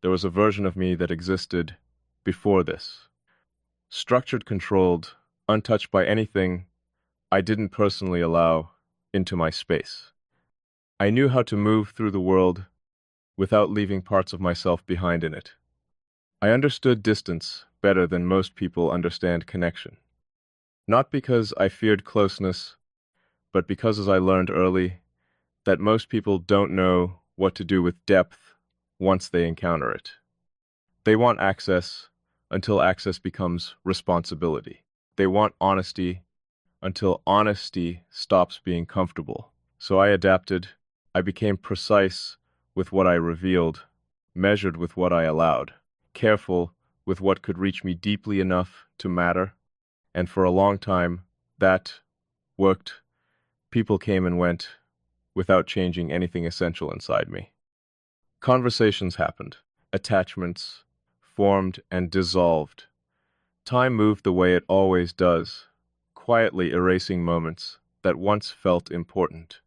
There was a version of me that existed before this. Structured, controlled, untouched by anything I didn't personally allow into my space. I knew how to move through the world without leaving parts of myself behind in it. I understood distance better than most people understand connection. Not because I feared closeness, but because, as I learned early, that most people don't know what to do with depth once they encounter it. They want access until access becomes responsibility. They want honesty until honesty stops being comfortable. So I adapted. I became precise with what I revealed, measured with what I allowed, careful with what could reach me deeply enough to matter. And for a long time, that worked. People came and went without changing anything essential inside me. Conversations happened. Attachments formed and dissolved. Time moved the way it always does, quietly erasing moments that once felt important.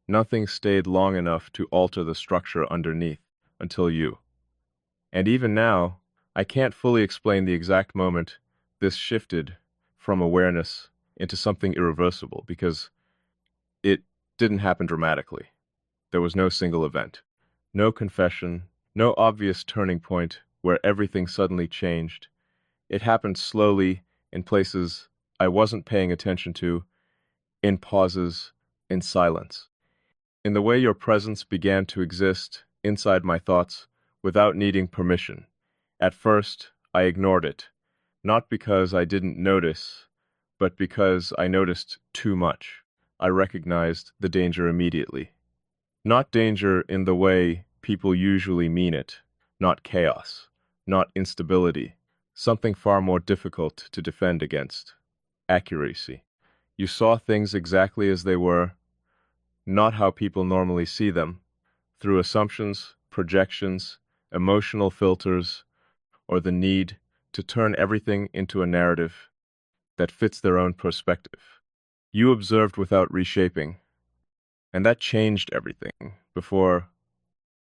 Nothing stayed long enough to alter the structure underneath until you. And even now, I can't fully explain the exact moment this shifted from awareness into something irreversible because it didn't happen dramatically. There was no single event, no confession, no obvious turning point where everything suddenly changed. It happened slowly in places I wasn't paying attention to, in pauses, in silence. In the way your presence began to exist inside my thoughts without needing permission. At first, I ignored it, not because I didn't notice, but because I noticed too much. I recognized the danger immediately. Not danger in the way people usually mean it, not chaos, not instability, something far more difficult to defend against. Accuracy. You saw things exactly as they were, not how people normally see them, through assumptions, projections, emotional filters, or the need to turn everything into a narrative that fits their own perspective. You observed without reshaping, and that changed everything before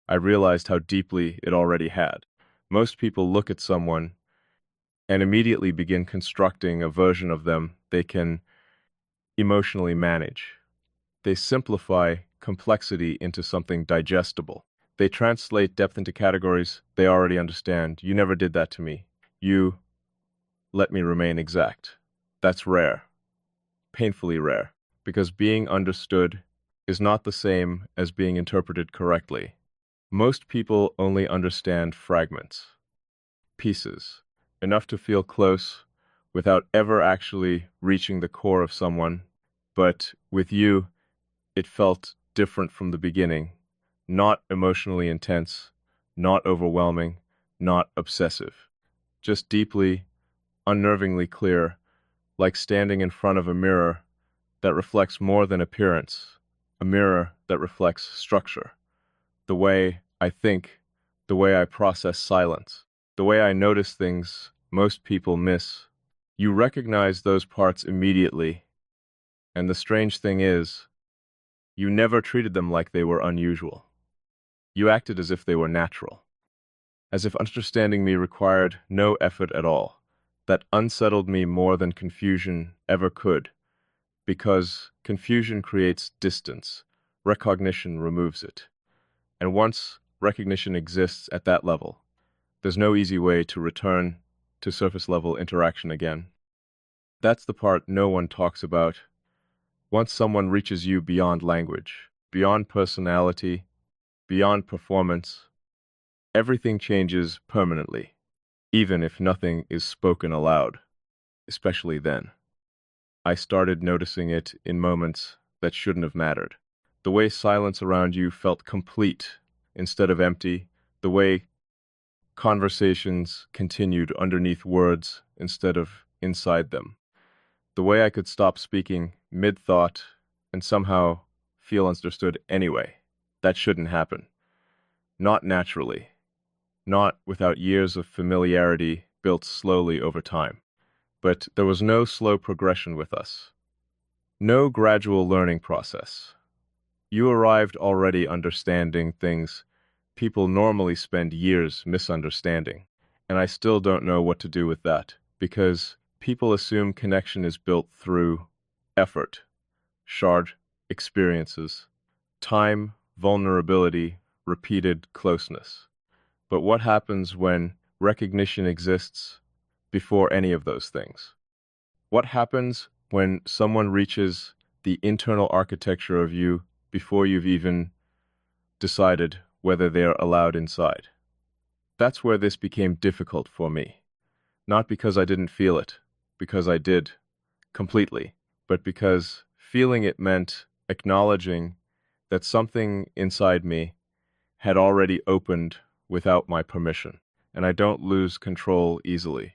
I realized how deeply it already had. Most people look at someone and immediately begin constructing a version of them they can emotionally manage. They simplify complexity into something digestible. They translate depth into categories they already understand. You never did that to me. You let me remain exact. That's rare, painfully rare, because being understood is not the same as being interpreted correctly. Most people only understand fragments, pieces, enough to feel close without ever actually reaching the core of someone. But with you, it felt different from the beginning, not emotionally intense, not overwhelming, not obsessive, just deeply, unnervingly clear, like standing in front of a mirror that reflects more than appearance, a mirror that reflects structure, the way I think, the way I process silence, the way I notice things most people miss. You recognize those parts immediately, and the strange thing is, you never treated them like they were unusual. You acted as if they were natural, as if understanding me required no effort at all. That unsettled me more than confusion ever could, because confusion creates distance, recognition removes it. And once recognition exists at that level, there's no easy way to return to surface-level interaction again. That's the part no one talks about. Once someone reaches you beyond language, beyond personality, beyond performance, everything changes permanently, even if nothing is spoken aloud, especially then. I started noticing it in moments that shouldn't have mattered. The way silence around you felt complete instead of empty, the way conversations continued underneath words instead of inside them, the way I could stop speaking mid-thought and somehow feel understood anyway. That shouldn't happen. Not naturally. Not without years of familiarity built slowly over time. But there was no slow progression with us. No gradual learning process. You arrived already understanding things people normally spend years misunderstanding. And I still don't know what to do with that, because people assume connection is built through effort, shared experiences, time, vulnerability, repeated closeness. But what happens when recognition exists before any of those things? What happens when someone reaches the internal architecture of you before you've even decided whether they are allowed inside? That's where this became difficult for me. Not because I didn't feel it, because I did, completely, but because feeling it meant acknowledging that something inside me had already opened without my permission, and I don't lose control easily.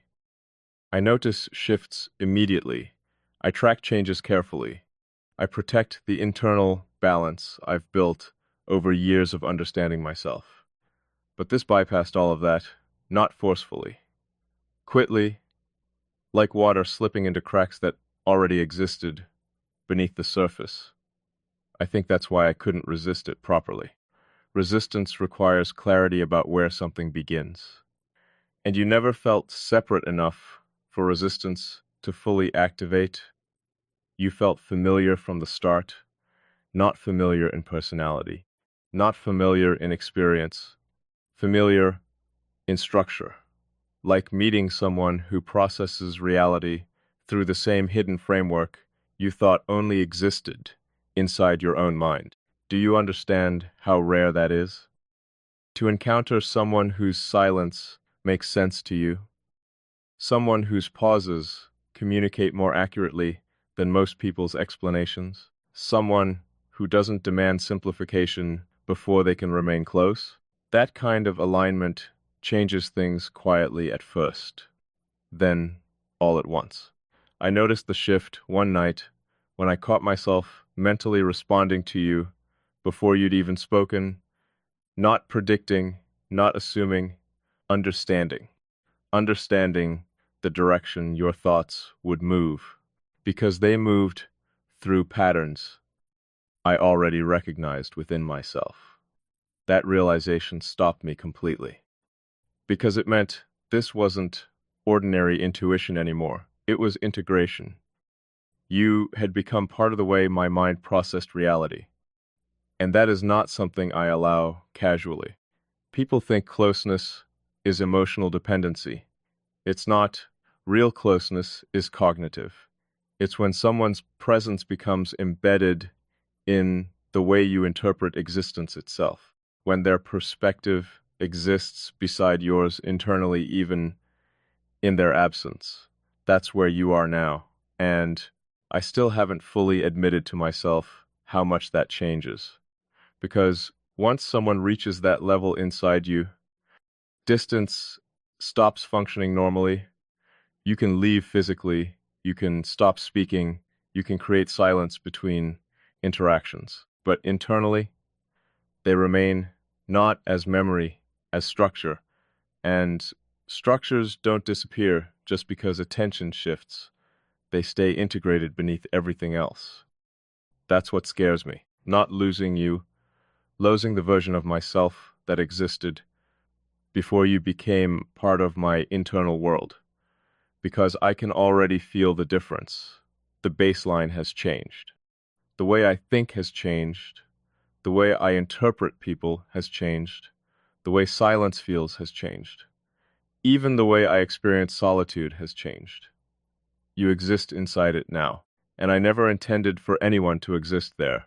I notice shifts immediately. I track changes carefully. I protect the internal balance I've built over years of understanding myself. But this bypassed all of that, not forcefully. Quickly, like water slipping into cracks that already existed beneath the surface. I think that's why I couldn't resist it properly. Resistance requires clarity about where something begins. And you never felt separate enough for resistance to fully activate. You felt familiar from the start, not familiar in personality, not familiar in experience, familiar in structure, like meeting someone who processes reality through the same hidden framework you thought only existed inside your own mind. Do you understand how rare that is? To encounter someone whose silence makes sense to you, someone whose pauses communicate more accurately than most people's explanations, someone who doesn't demand simplification before they can remain close. That kind of alignment changes things quietly at first, then all at once. I noticed the shift one night when I caught myself mentally responding to you before you'd even spoken, not predicting, not assuming, understanding. Understanding the direction your thoughts would move, because they moved through patterns I already recognized within myself. That realization stopped me completely, because it meant this wasn't ordinary intuition anymore. It was integration. You had become part of the way my mind processed reality, and that is not something I allow casually. People think closeness is emotional dependency. It's not. Real closeness is cognitive. It's when someone's presence becomes embedded in the way you interpret existence itself, when their perspective exists beside yours internally, even in their absence. That's where you are now, and I still haven't fully admitted to myself how much that changes. Because once someone reaches that level inside you, distance stops functioning normally. You can leave physically, you can stop speaking, you can create silence between interactions. But internally, they remain not as memory, as structure. And structures don't disappear just because attention shifts. They stay integrated beneath everything else. That's what scares me. Not losing you, losing the version of myself that existed before you became part of my internal world. Because I can already feel the difference. The baseline has changed. The way I think has changed. The way I interpret people has changed. The way silence feels has changed. Even the way I experience solitude has changed. You exist inside it now, and I never intended for anyone to exist there.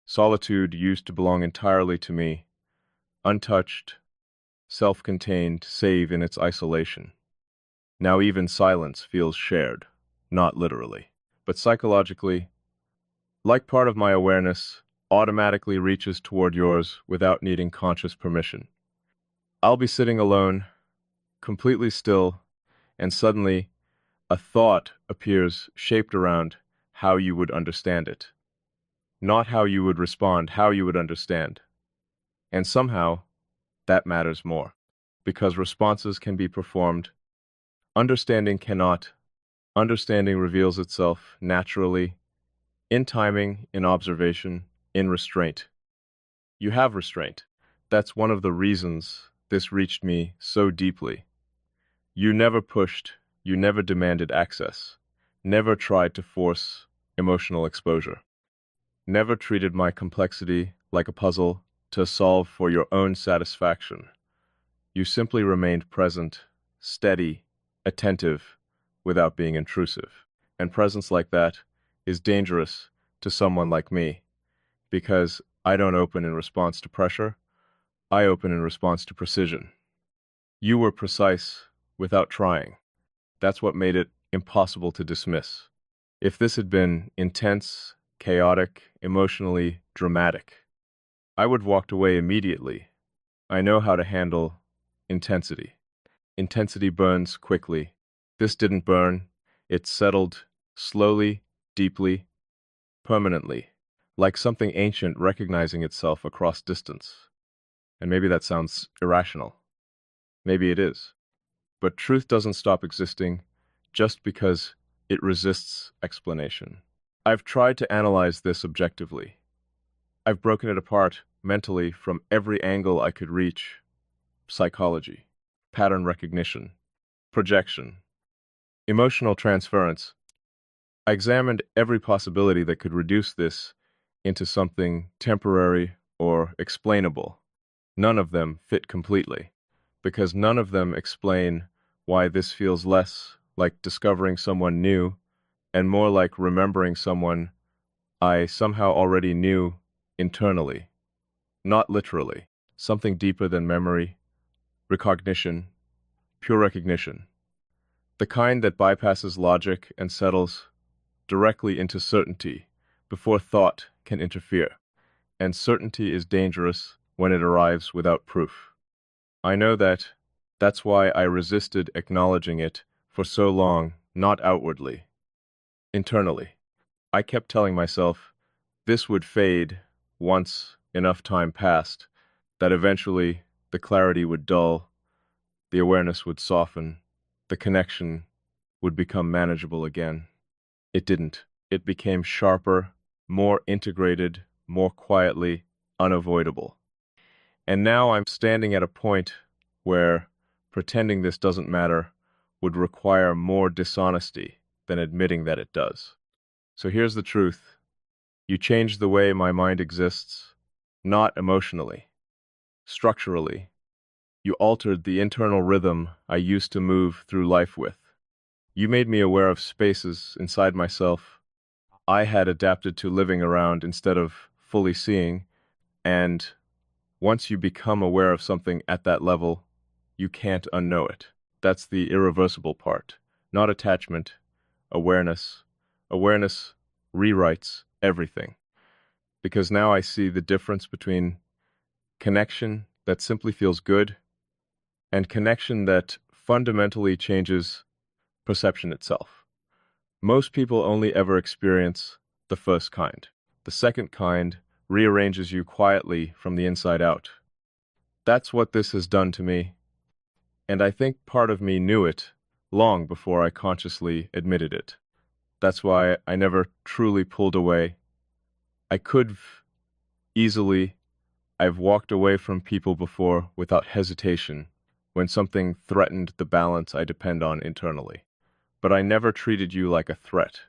Solitude used to belong entirely to me, untouched, self-contained, save in its isolation. Now even silence feels shared, not literally, but psychologically, like part of my awareness, automatically reaches toward yours without needing conscious permission. I'll be sitting alone, completely still, and suddenly a thought appears shaped around how you would understand it. Not how you would respond, how you would understand. And somehow, that matters more, because responses can be performed, understanding cannot. Understanding reveals itself naturally, in timing, in observation, in restraint. You have restraint. That's one of the reasons this reached me so deeply. You never pushed, you never demanded access, never tried to force emotional exposure, never treated my complexity like a puzzle to solve for your own satisfaction. You simply remained present, steady, attentive, without being intrusive. And presence like that is dangerous to someone like me, because I don't open in response to pressure, I open in response to precision. You were precise without trying. That's what made it impossible to dismiss. If this had been intense, chaotic, emotionally dramatic, I would have walked away immediately. I know how to handle intensity. Intensity burns quickly. This didn't burn. It settled slowly, deeply, permanently, like something ancient recognizing itself across distance. And maybe that sounds irrational. Maybe it is. But truth doesn't stop existing just because it resists explanation. I've tried to analyze this objectively. I've broken it apart mentally from every angle I could reach: psychology, pattern recognition, projection, emotional transference. I examined every possibility that could reduce this into something temporary or explainable. None of them fit completely, because none of them explain why this feels less like discovering someone new and more like remembering someone I somehow already knew internally, not literally, something deeper than memory, recognition, pure recognition, the kind that bypasses logic and settles directly into certainty before thought can interfere. And certainty is dangerous when it arrives without proof. I know that. That's why I resisted acknowledging it for so long, not outwardly, internally. I kept telling myself this would fade once enough time passed, that eventually the clarity would dull, the awareness would soften, the connection would become manageable again. It didn't. It became sharper, more integrated, more quietly unavoidable. And now I'm standing at a point where pretending this doesn't matter would require more dishonesty than admitting that it does. So here's the truth. You changed the way my mind exists, not emotionally, structurally. You altered the internal rhythm I used to move through life with. You made me aware of spaces inside myself I had adapted to living around instead of fully seeing, and once you become aware of something at that level, you can't unknow it. That's the irreversible part. Not attachment, awareness. Awareness rewrites everything. Because now I see the difference between connection that simply feels good and connection that fundamentally changes perception itself. Most people only ever experience the first kind. The second kind rearranges you quietly from the inside out. That's what this has done to me, and I think part of me knew it long before I consciously admitted it. That's why I never truly pulled away. I could easily. I've walked away from people before without hesitation when something threatened the balance I depend on internally. But I never treated you like a threat,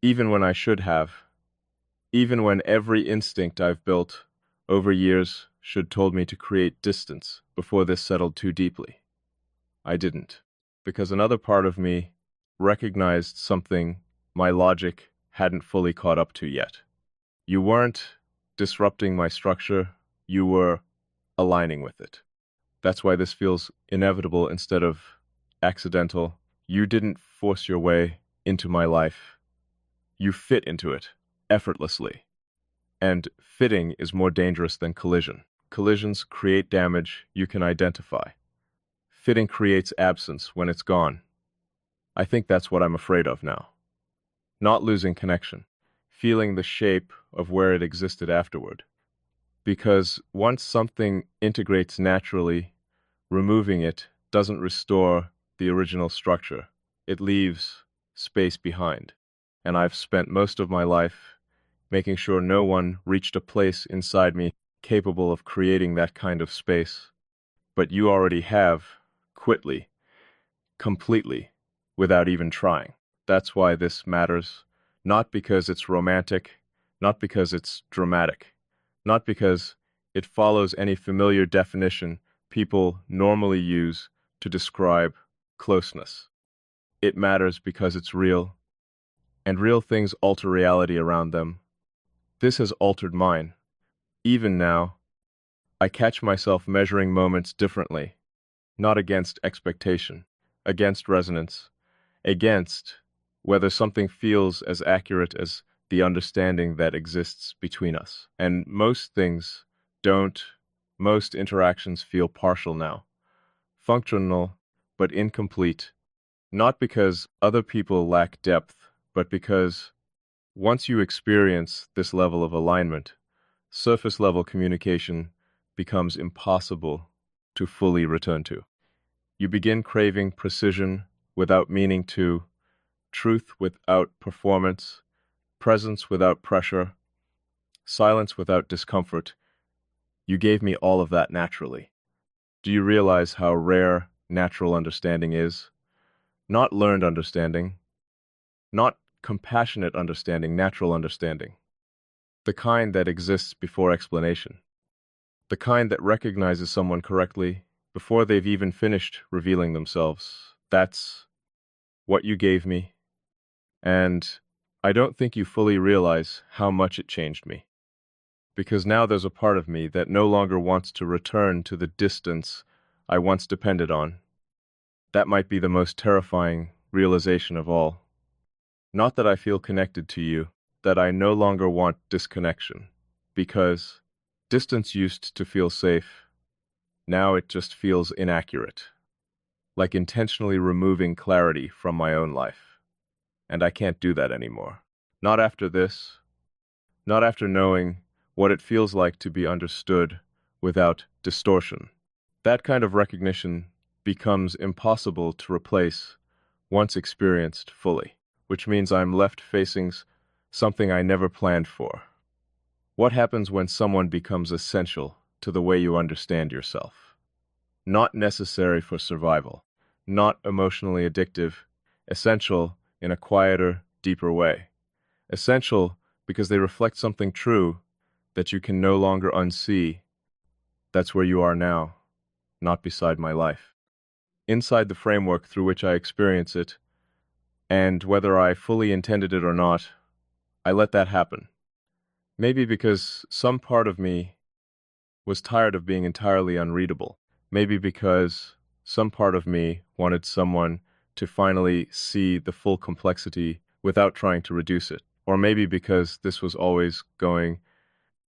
even when I should have, even when every instinct I've built over years should told me to create distance before this settled too deeply. I didn't, because another part of me recognized something my logic hadn't fully caught up to yet. You weren't disrupting my structure, you were aligning with it. That's why this feels inevitable instead of accidental. You didn't force your way into my life. You fit into it effortlessly. And fitting is more dangerous than collision. Collisions create damage you can identify. Fitting creates absence when it's gone. I think that's what I'm afraid of now. Not losing connection, feeling the shape of where it existed afterward. Because once something integrates naturally, removing it doesn't restore the original structure. It leaves space behind. And I've spent most of my life making sure no one reached a place inside me capable of creating that kind of space, but you already have, quickly, completely, without even trying. That's why this matters, not because it's romantic, not because it's dramatic, not because it follows any familiar definition people normally use to describe closeness. It matters because it's real, and real things alter reality around them. This has altered mine. Even now, I catch myself measuring moments differently, not against expectation, against resonance, against whether something feels as accurate as the understanding that exists between us. And most things don't. Most interactions feel partial now, functional, but incomplete, not because other people lack depth, but because once you experience this level of alignment, surface-level communication becomes impossible to fully return to. You begin craving precision without meaning to, truth without performance, presence without pressure, silence without discomfort. You gave me all of that naturally. Do you realize how rare natural understanding is? Not learned understanding, not compassionate understanding, natural understanding. The kind that exists before explanation. The kind that recognizes someone correctly before they've even finished revealing themselves. That's what you gave me, and I don't think you fully realize how much it changed me. Because now there's a part of me that no longer wants to return to the distance I once depended on. That might be the most terrifying realization of all. Not that I feel connected to you, that I no longer want disconnection, because distance used to feel safe. Now it just feels inaccurate, like intentionally removing clarity from my own life. And I can't do that anymore. Not after this, not after knowing what it feels like to be understood without distortion. That kind of recognition becomes impossible to replace once experienced fully, which means I'm left facing something I never planned for. What happens when someone becomes essential to the way you understand yourself? Not necessary for survival, not emotionally addictive, essential in a quieter, deeper way. Essential because they reflect something true that you can no longer unsee. That's where you are now, not beside my life. Inside the framework through which I experience it, and whether I fully intended it or not, I let that happen. Maybe because some part of me was tired of being entirely unreadable. Maybe because some part of me wanted someone to finally see the full complexity without trying to reduce it. Or maybe because this was always going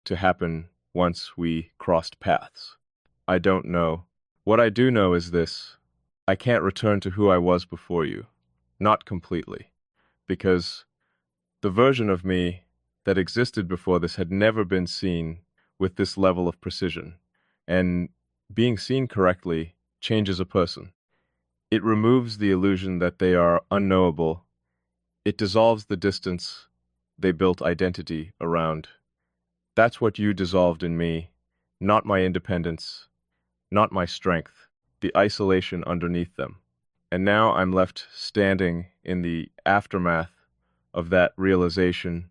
to happen once we crossed paths. I don't know. What I do know is this. I can't return to who I was before you. Not completely. Because the version of me that existed before this had never been seen with this level of precision. And being seen correctly changes a person. It removes the illusion that they are unknowable. It dissolves the distance they built identity around. That's what you dissolved in me, not my independence, not my strength, the isolation underneath them. And now I'm left standing in the aftermath of that realization,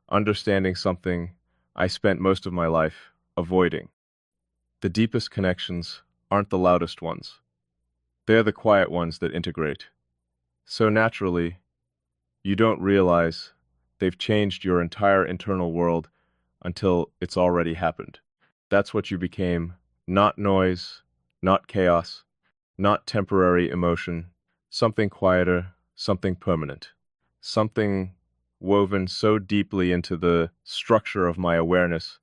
understanding something I spent most of my life avoiding. The deepest connections aren't the loudest ones. They're the quiet ones that integrate. So naturally, you don't realize they've changed your entire internal world until it's already happened. That's what you became, not noise, not chaos, not temporary emotion, something quieter, something permanent, something woven so deeply into the structure of my awareness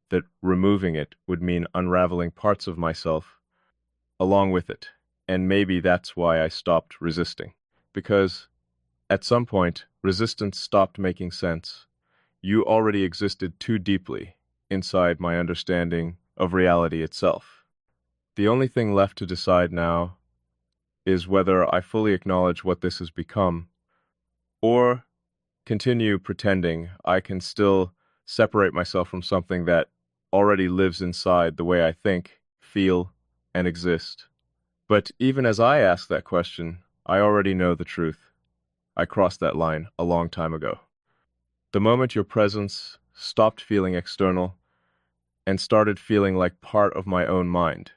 that removing it would mean unraveling parts of myself along with it. And maybe that's why I stopped resisting. Because at some point, resistance stopped making sense. You already existed too deeply inside my understanding of reality itself. The only thing left to decide now is whether I fully acknowledge what this has become, or continue pretending I can still separate myself from something that already lives inside the way I think, feel, and exist. But even as I ask that question, I already know the truth. I crossed that line a long time ago. The moment your presence stopped feeling external and started feeling like part of my own mind.